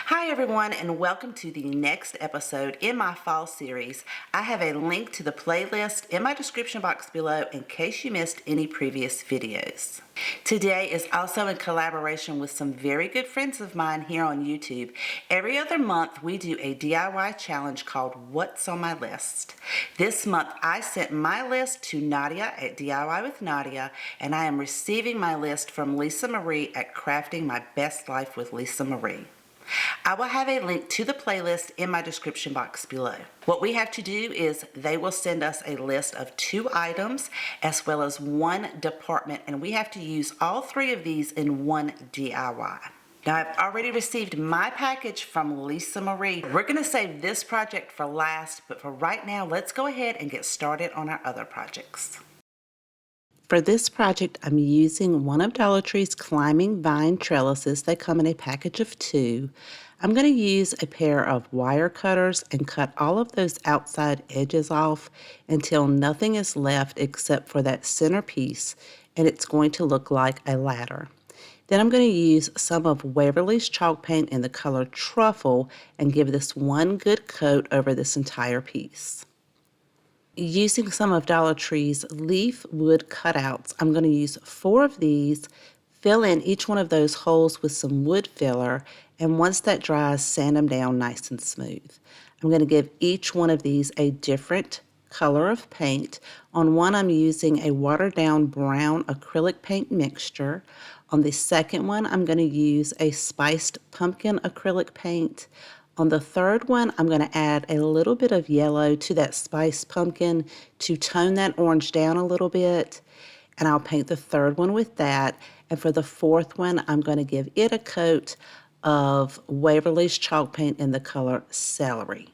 Hi everyone, and welcome to the next episode in my fall series. I have a link to the playlist in my description box below in case you missed any previous videos. Today is also in collaboration with some very good friends of mine here on YouTube. Every other month we do a DIY challenge called What's on My List. This month I sent my list to Nadia at DIY with Nadia, and I am receiving my list from Lisa Marie at Crafting My Best Life with Lisa Marie. I will have a link to the playlist in my description box below. What we have to do is they will send us a list of 2 items as well as 1 department, and we have to use all 3 of these in one DIY. Now I've already received my package from Lisa Marie. We're going to save this project for last, but for right now, let's go ahead and get started on our other projects. For this project, I'm using one of Dollar Tree's climbing vine trellises. They come in a package of 2. I'm going to use a pair of wire cutters and cut all of those outside edges off until nothing is left except for that center piece, and it's going to look like a ladder. Then I'm going to use some of Waverly's chalk paint in the color Truffle and give this one good coat over this entire piece. Using some of Dollar Tree's leaf wood cutouts, I'm going to use 4 of these, fill in each one of those holes with some wood filler, and once that dries, sand them down nice and smooth. I'm going to give each one of these a different color of paint. On one, I'm using a watered down brown acrylic paint mixture. On the second one, I'm going to use a spiced pumpkin acrylic paint. On the third one, I'm going to add a little bit of yellow to that spiced pumpkin to tone that orange down a little bit. And I'll paint the third one with that. And for the fourth one, I'm going to give it a coat of Waverly's chalk paint in the color Celery.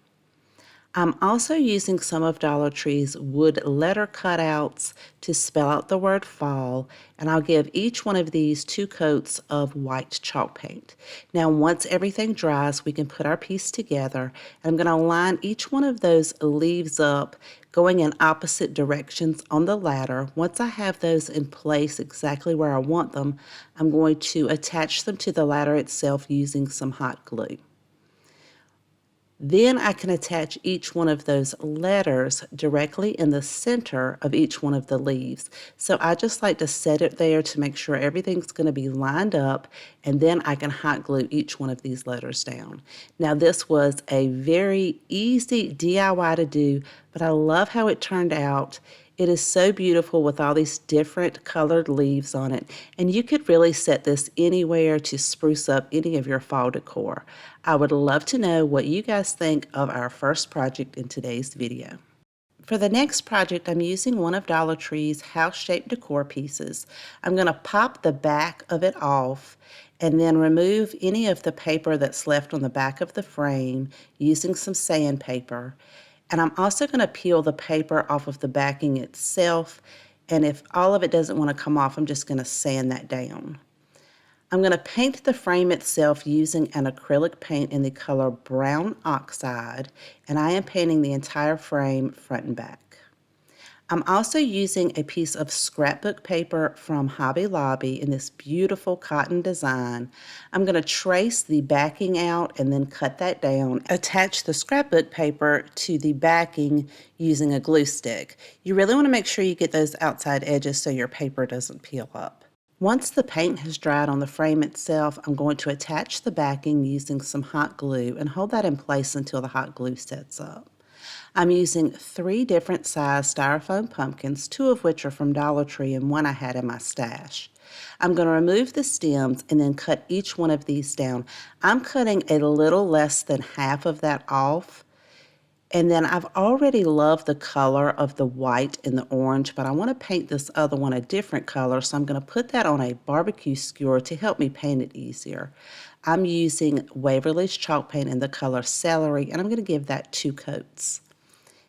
I'm also using some of Dollar Tree's wood letter cutouts to spell out the word fall, and I'll give each one of these 2 coats of white chalk paint. Now once everything dries, we can put our piece together. I'm going to line each one of those leaves up going in opposite directions on the ladder. Once I have those in place exactly where I want them, I'm going to attach them to the ladder itself using some hot glue. Then I can attach each one of those letters directly in the center of each one of the leaves. So I just like to set it there to make sure everything's going to be lined up, and then I can hot glue each one of these letters down. Now this was a very easy DIY to do, but I love how it turned out. It is so beautiful with all these different colored leaves on it, and you could really set this anywhere to spruce up any of your fall decor. I would love to know what you guys think of our first project in today's video. For the next project, I'm using one of Dollar Tree's house-shaped decor pieces. I'm going to pop the back of it off and then remove any of the paper that's left on the back of the frame using some sandpaper. And I'm also going to peel the paper off of the backing itself, and if all of it doesn't want to come off, I'm just going to sand that down. I'm going to paint the frame itself using an acrylic paint in the color Brown Oxide, and I am painting the entire frame front and back. I'm also using a piece of scrapbook paper from Hobby Lobby in this beautiful cotton design. I'm going to trace the backing out and then cut that down. Attach the scrapbook paper to the backing using a glue stick. You really want to make sure you get those outside edges so your paper doesn't peel up. Once the paint has dried on the frame itself, I'm going to attach the backing using some hot glue and hold that in place until the hot glue sets up. I'm using 3 different size styrofoam pumpkins, 2 of which are from Dollar Tree and 1 I had in my stash. I'm going to remove the stems and then cut each one of these down. I'm cutting a little less than half of that off. And then I've already loved the color of the white and the orange, but I want to paint this other one a different color, so I'm going to put that on a barbecue skewer to help me paint it easier. I'm using Waverly's chalk paint in the color Celery, and I'm going to give that 2 coats.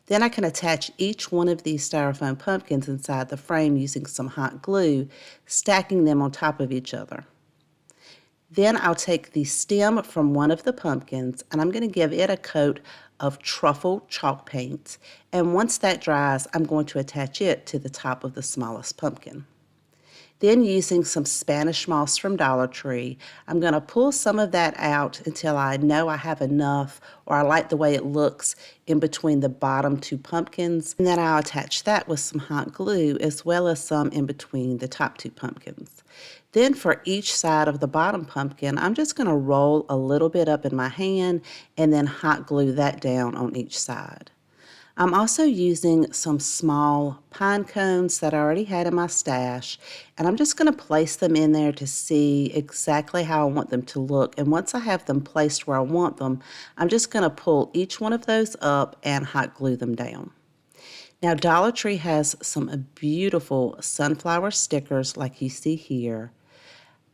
Then I can attach each one of these styrofoam pumpkins inside the frame using some hot glue, stacking them on top of each other. Then I'll take the stem from one of the pumpkins and I'm going to give it a coat of truffle chalk paint. And once that dries, I'm going to attach it to the top of the smallest pumpkin. Then using some Spanish moss from Dollar Tree, I'm going to pull some of that out until I know I have enough or I like the way it looks in between the bottom two pumpkins. And then I'll attach that with some hot glue as well as some in between the top two pumpkins. Then for each side of the bottom pumpkin, I'm just going to roll a little bit up in my hand and then hot glue that down on each side. I'm also using some small pine cones that I already had in my stash, and I'm just going to place them in there to see exactly how I want them to look. And once I have them placed where I want them, I'm just going to pull each one of those up and hot glue them down. Now, Dollar Tree has some beautiful sunflower stickers like you see here.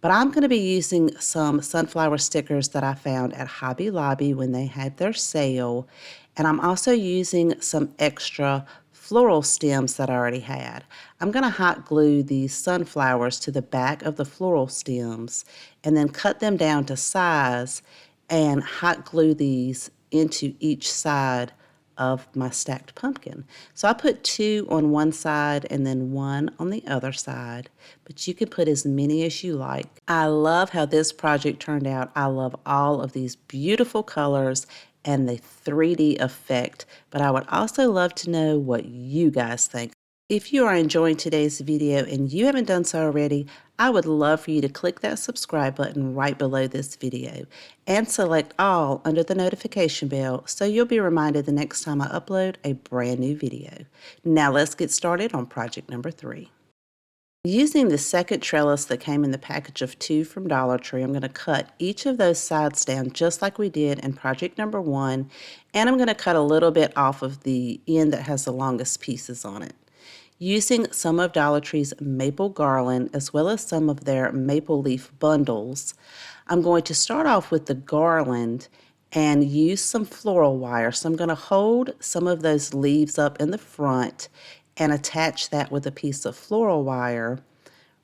But I'm going to be using some sunflower stickers that I found at Hobby Lobby when they had their sale. And I'm also using some extra floral stems that I already had. I'm going to hot glue these sunflowers to the back of the floral stems and then cut them down to size and hot glue these into each side of my stacked pumpkin. So I put 2 on one side and then 1 on the other side, but you can put as many as you like. I love how this project turned out. I love all of these beautiful colors and the 3D effect, but I would also love to know what you guys think. If you are enjoying today's video and you haven't done so already, I would love for you to click that subscribe button right below this video and select all under the notification bell so you'll be reminded the next time I upload a brand new video. Now let's get started on project number 3. Using the second trellis that came in the package of 2 from Dollar Tree, I'm going to cut each of those sides down just like we did in project number 1, and I'm going to cut a little bit off of the end that has the longest pieces on it. Using some of Dollar Tree's maple garland as well as some of their maple leaf bundles, I'm going to start off with the garland and use some floral wire. So I'm going to hold some of those leaves up in the front and attach that with a piece of floral wire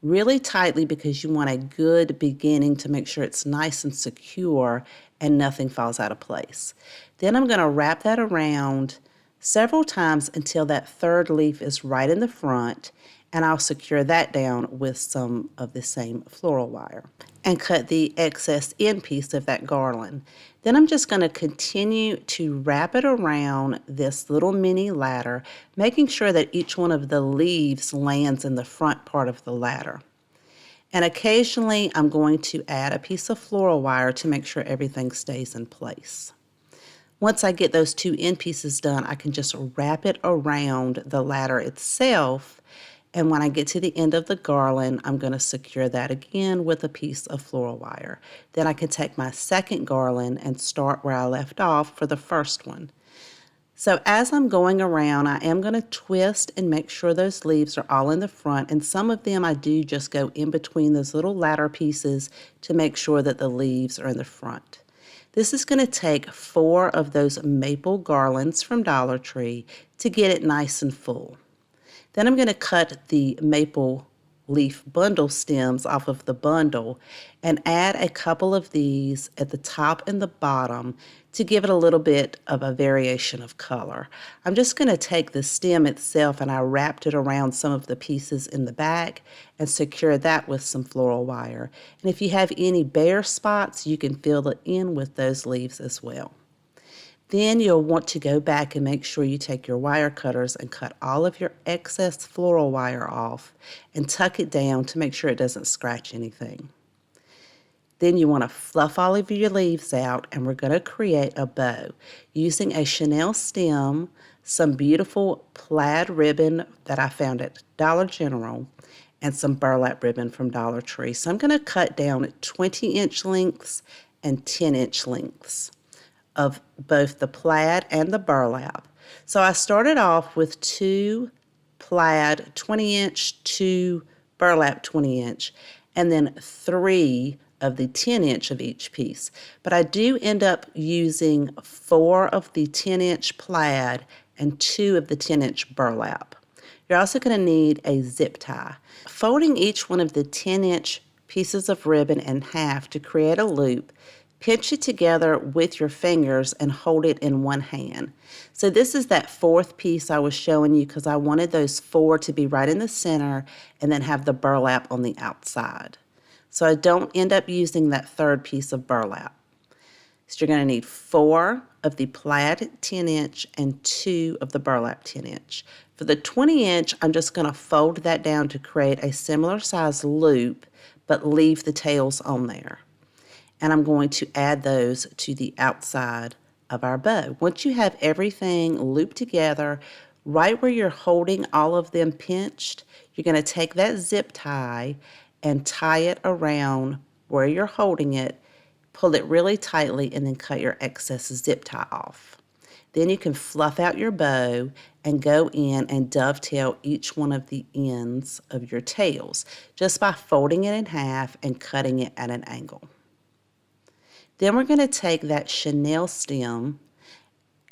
really tightly because you want a good beginning to make sure it's nice and secure and nothing falls out of place. Then I'm going to wrap that around several times until that third leaf is right in the front, and I'll secure that down with some of the same floral wire and cut the excess end piece of that garland. Then I'm just going to continue to wrap it around this little mini ladder, making sure that each one of the leaves lands in the front part of the ladder. And occasionally I'm going to add a piece of floral wire to make sure everything stays in place. Once I get those 2 end pieces done, I can just wrap it around the ladder itself. And when I get to the end of the garland, I'm going to secure that again with a piece of floral wire. Then I can take my second garland and start where I left off for the first one. So as I'm going around, I am going to twist and make sure those leaves are all in the front. And some of them I do just go in between those little ladder pieces to make sure that the leaves are in the front. This is going to take 4 of those maple garlands from Dollar Tree to get it nice and full. Then I'm going to cut the maple leaf bundle stems off of the bundle and add a couple of these at the top and the bottom to give it a little bit of a variation of color. I'm just going to take the stem itself and I wrapped it around some of the pieces in the back and secure that with some floral wire. And if you have any bare spots, you can fill it in with those leaves as well. Then you'll want to go back and make sure you take your wire cutters and cut all of your excess floral wire off and tuck it down to make sure it doesn't scratch anything. Then you want to fluff all of your leaves out, and we're going to create a bow using a chenille stem, some beautiful plaid ribbon that I found at Dollar General, and some burlap ribbon from Dollar Tree. So I'm going to cut down 20-inch lengths and 10-inch lengths of both the plaid and the burlap. So I started off with 2 plaid 20-inch, 2 burlap 20-inch, and then 3 of the 10-inch of each piece. But I do end up using 4 of the 10-inch plaid and 2 of the 10-inch burlap. You're also going to need a zip tie. Folding each one of the 10-inch pieces of ribbon in half to create a loop, pinch it together with your fingers and hold it in one hand. So this is that fourth piece I was showing you because I wanted those four to be right in the center and then have the burlap on the outside. So I don't end up using that third piece of burlap. So you're going to need 4 of the plaid 10-inch and 2 of the burlap 10-inch. For the 20-inch, I'm just going to fold that down to create a similar size loop, but leave the tails on there. And I'm going to add those to the outside of our bow. Once you have everything looped together, right where you're holding all of them pinched, you're going to take that zip tie and tie it around where you're holding it, pull it really tightly, and then cut your excess zip tie off. Then you can fluff out your bow and go in and dovetail each one of the ends of your tails just by folding it in half and cutting it at an angle. Then we're going to take that chenille stem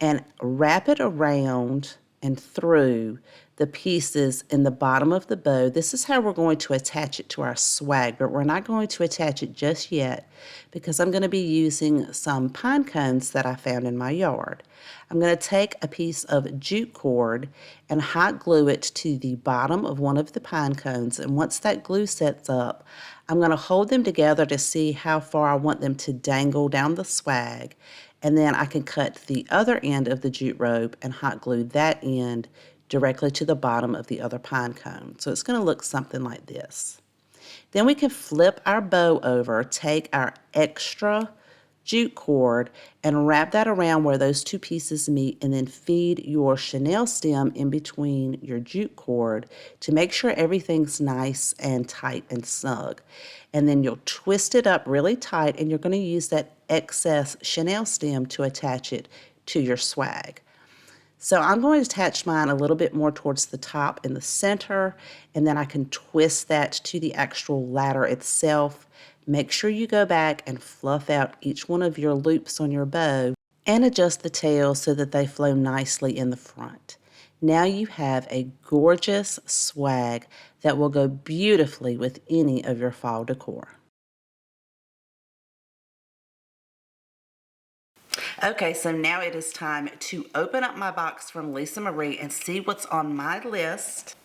and wrap it around and through the pieces in the bottom of the bow. This is how we're going to attach it to our swag, but we're not going to attach it just yet because I'm going to be using some pine cones that I found in my yard. I'm going to take a piece of jute cord and hot glue it to the bottom of one of the pine cones, and once that glue sets up, I'm going to hold them together to see how far I want them to dangle down the swag, and then I can cut the other end of the jute rope and hot glue that end directly to the bottom of the other pine cone. So it's going to look something like this. Then we can flip our bow over, take our extra jute cord and wrap that around where those two pieces meet, and then feed your chenille stem in between your jute cord to make sure everything's nice and tight and snug. And then you'll twist it up really tight, and you're going to use that excess chenille stem to attach it to your swag. So I'm going to attach mine a little bit more towards the top in the center, and then I can twist that to the actual ladder itself. Make sure you go back and fluff out each one of your loops on your bow and adjust the tails so that they flow nicely in the front. Now you have a gorgeous swag that will go beautifully with any of your fall decor. Okay, so now it is time to open up my box from Lisa Marie and see what's on my list.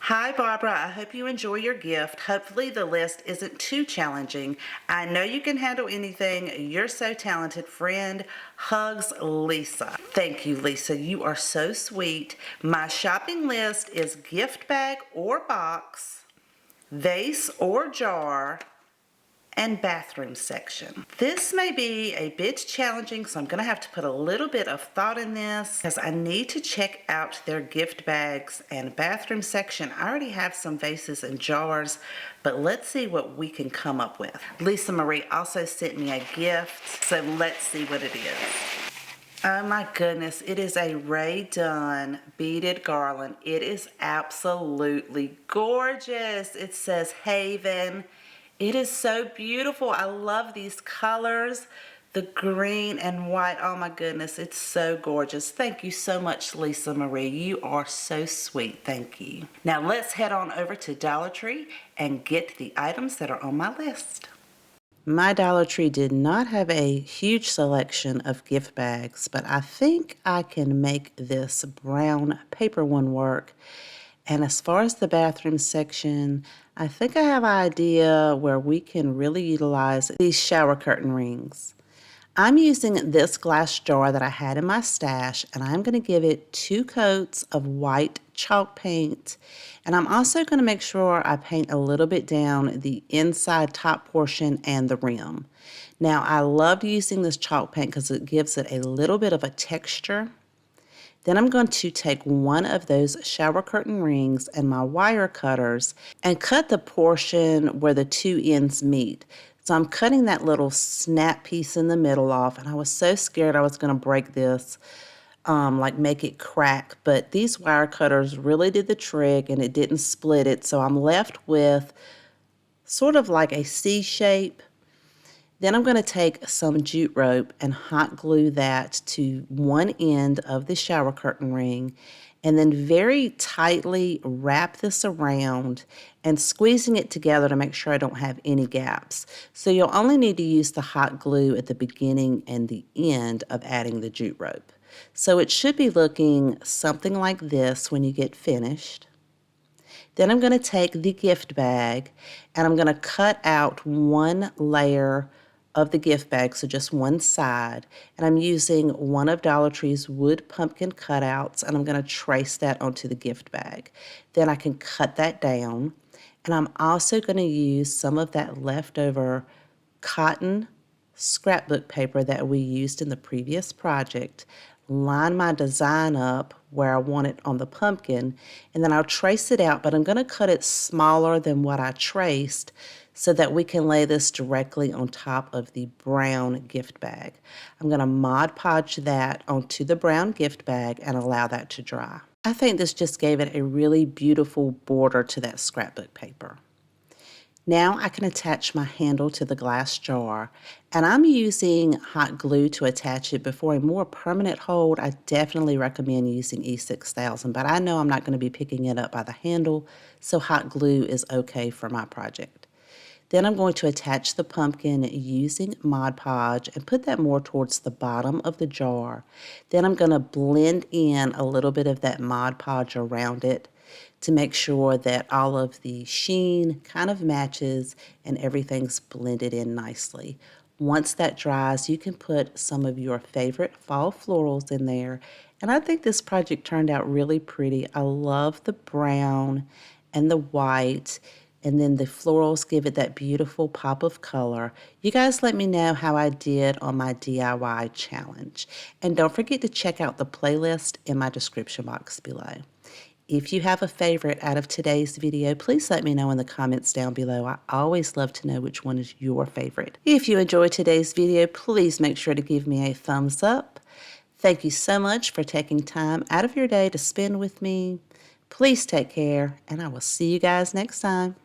Hi Barbara, I hope you enjoy your gift. Hopefully the list isn't too challenging. I know you can handle anything. You're so talented, friend. Hugs, Lisa. Thank you, Lisa. You are so sweet. My shopping list is gift bag or box, vase or jar, and bathroom section. This may be a bit challenging, so I'm going to have to put a little bit of thought in this because I need to check out their gift bags and bathroom section. I already have some vases and jars, but let's see what we can come up with. Lisa Marie also sent me a gift, so let's see what it is. Oh my goodness, it is a Ray Dunn beaded garland. It is absolutely gorgeous. It says Haven. It is so beautiful. I love these colors, the green and white. Oh my goodness, it's so gorgeous. Thank you so much, Lisa Marie. You are so sweet. Thank you. Now let's head on over to Dollar Tree and get the items that are on my list. My Dollar Tree did not have a huge selection of gift bags, but I think I can make this brown paper one work. And as far as the bathroom section, I think I have an idea where we can really utilize these shower curtain rings. I'm using this glass jar that I had in my stash, and I'm going to give it 2 coats of white chalk paint. And I'm also going to make sure I paint a little bit down the inside top portion and the rim. Now, I love using this chalk paint because it gives it a little bit of a texture. Then I'm going to take one of those shower curtain rings and my wire cutters and cut the portion where the 2 ends meet. So I'm cutting that little snap piece in the middle off, and I was so scared I was going to break this, like make it crack. But these wire cutters really did the trick, and it didn't split it. So I'm left with sort of like a C shape. Then I'm going to take some jute rope and hot glue that to one end of the shower curtain ring, and then very tightly wrap this around and squeezing it together to make sure I don't have any gaps. So you'll only need to use the hot glue at the beginning and the end of adding the jute rope. So it should be looking something like this when you get finished. Then I'm going to take the gift bag and I'm going to cut out one layer of the gift bag, so just one side, and I'm using one of Dollar Tree's wood pumpkin cutouts, and I'm going to trace that onto the gift bag. Then I can cut that down, and I'm also going to use some of that leftover cotton scrapbook paper that we used in the previous project, line my design up where I want it on the pumpkin, and then I'll trace it out, but I'm going to cut it smaller than what I traced so that we can lay this directly on top of the brown gift bag. I'm going to Mod Podge that onto the brown gift bag and allow that to dry. I think this just gave it a really beautiful border to that scrapbook paper. Now I can attach my handle to the glass jar, and I'm using hot glue to attach it, but for a more permanent hold, I definitely recommend using E6000, but I know I'm not going to be picking it up by the handle, so hot glue is okay for my project. Then I'm going to attach the pumpkin using Mod Podge and put that more towards the bottom of the jar. Then I'm going to blend in a little bit of that Mod Podge around it to make sure that all of the sheen kind of matches and everything's blended in nicely. Once that dries, you can put some of your favorite fall florals in there. And I think this project turned out really pretty. I love the brown and the white, and then the florals give it that beautiful pop of color. You guys let me know how I did on my DIY challenge. And don't forget to check out the playlist in my description box below. If you have a favorite out of today's video, please let me know in the comments down below. I always love to know which one is your favorite. If you enjoyed today's video, please make sure to give me a thumbs up. Thank you so much for taking time out of your day to spend with me. Please take care, and I will see you guys next time.